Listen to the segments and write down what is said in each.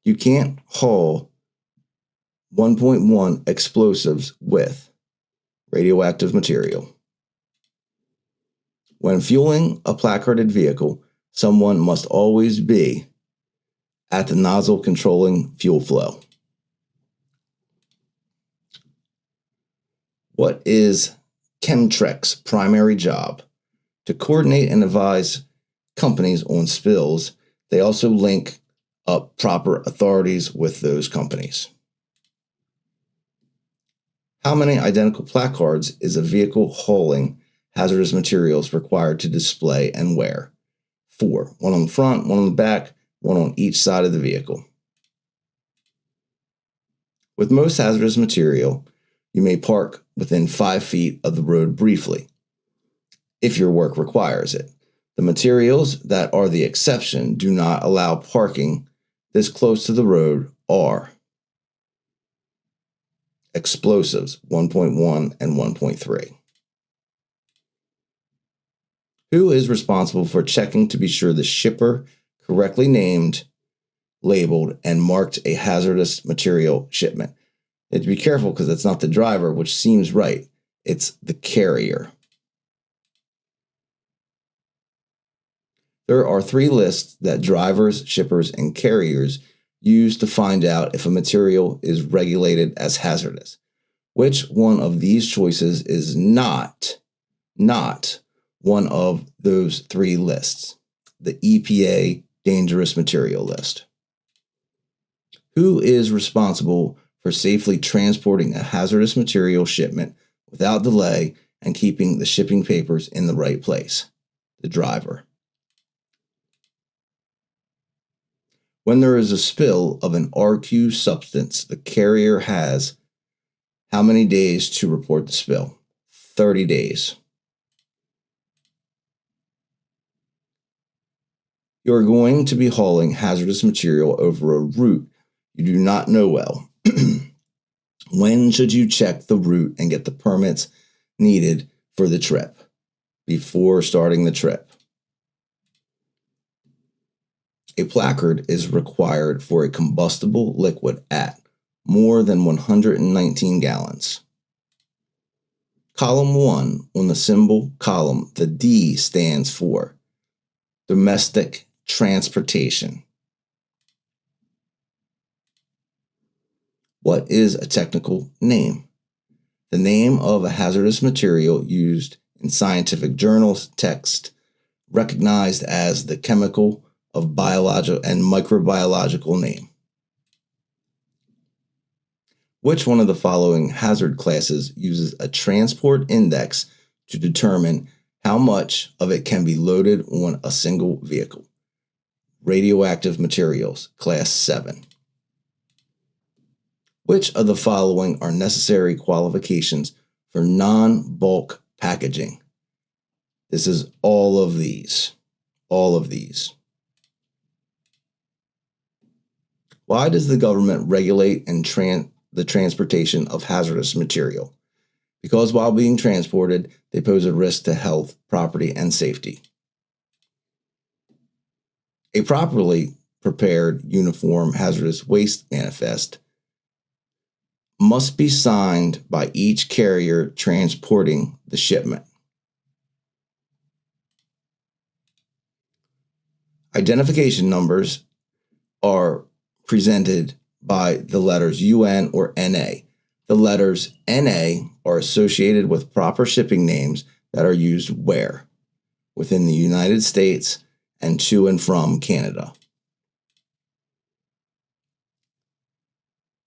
You can't haul 1.1 explosives with radioactive material. When fueling a placarded vehicle, someone must always be at the nozzle controlling fuel flow. What is Chemtrek's primary job? To coordinate and advise companies on spills. They also link up proper authorities with those companies. How many identical placards is a vehicle hauling hazardous materials required to display and wear? 4. One on the front, one on the back, one on each side of the vehicle. With most hazardous material, you may park within 5 feet of the road briefly, if your work requires it. The materials that are the exception do not allow parking this close to the road are explosives 1.1 and 1.3. Who is responsible for checking to be sure the shipper correctly named, labeled, and marked a hazardous material shipment? You have to be careful because it's not the driver, which seems right. It's the carrier. There are 3 lists that drivers, shippers, and carriers use to find out if a material is regulated as hazardous. Which one of these choices is not one of those 3 lists? The EPA dangerous material list. Who is responsible for safely transporting a hazardous material shipment without delay and keeping the shipping papers in the right place? The driver. When there is a spill of an RQ substance, the carrier has how many days to report the spill? 30 days. You are going to be hauling hazardous material over a route you do not know well. When should you check the route and get the permits needed for the trip? Before starting the trip. A placard is required for a combustible liquid at more than 119 gallons. Column 1 on the symbol column, the D stands for domestic transportation. What is a technical name? The name of a hazardous material used in scientific journals, text, recognized as the chemical of biological and microbiological name. Which one of the following hazard classes uses a transport index to determine how much of it can be loaded on a single vehicle? Radioactive materials, class 7. Which of the following are necessary qualifications for non-bulk packaging? This is all of these. All of these. Why does the government regulate and the transportation of hazardous material? Because while being transported, they pose a risk to health, property, and safety. A properly prepared uniform hazardous waste manifest must be signed by each carrier transporting the shipment. Identification numbers are presented by the letters UN or NA. The letters NA are associated with proper shipping names that are used where? Within the United States and to and from Canada.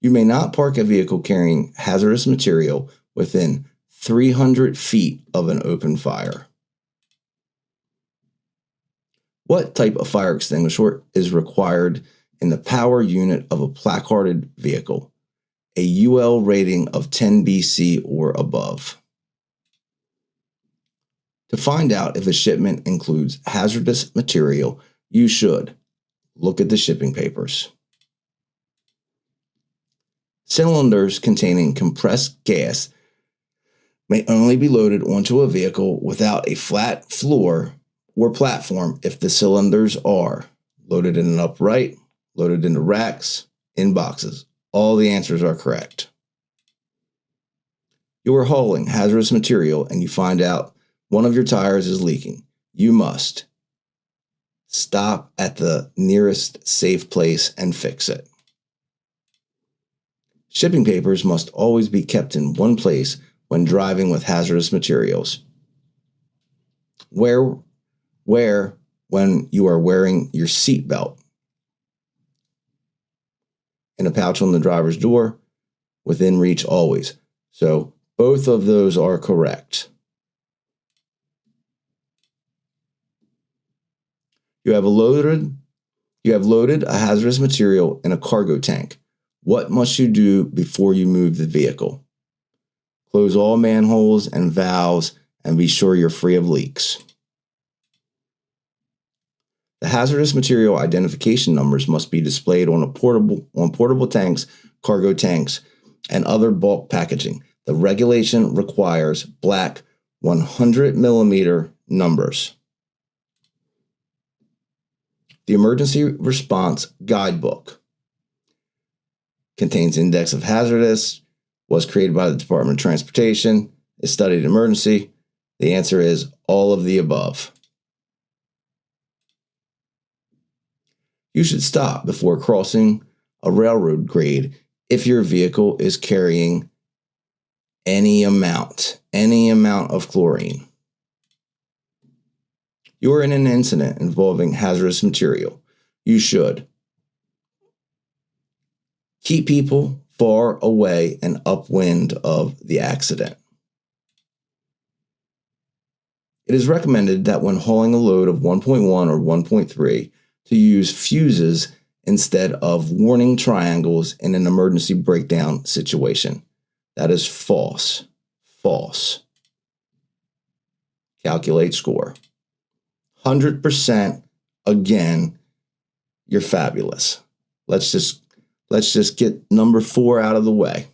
You may not park a vehicle carrying hazardous material within 300 feet of an open fire. What type of fire extinguisher is required in the power unit of a placarded vehicle? A UL rating of 10 BC or above. To find out if a shipment includes hazardous material, you should look at the shipping papers. Cylinders containing compressed gas may only be loaded onto a vehicle without a flat floor or platform if the cylinders are loaded in an upright, loaded into racks, in boxes. All the answers are correct. You are hauling hazardous material and you find out one of your tires is leaking. You must stop at the nearest safe place and fix it. Shipping papers must always be kept in one place when driving with hazardous materials. Where when you are wearing your seat belt. In a pouch on the driver's door, within reach always. So both of those are correct. You have loaded a hazardous material in a cargo tank. What must you do before you move the vehicle? Close all manholes and valves and be sure you're free of leaks. The hazardous material identification numbers must be displayed on portable tanks, cargo tanks, and other bulk packaging. The regulation requires black 100 millimeter numbers. The Emergency Response Guidebook contains index of hazardous, was created by the Department of Transportation, is studied emergency. The answer is all of the above. You should stop before crossing a railroad grade if your vehicle is carrying any amount of chlorine. You are in an incident involving hazardous material. You should keep people far away and upwind of the accident. It is recommended that when hauling a load of 1.1 or 1.3 to use fuses instead of warning triangles in an emergency breakdown situation. That is false. False. Calculate score. 100%. Again, you're fabulous. Let's just get number 4 out of the way.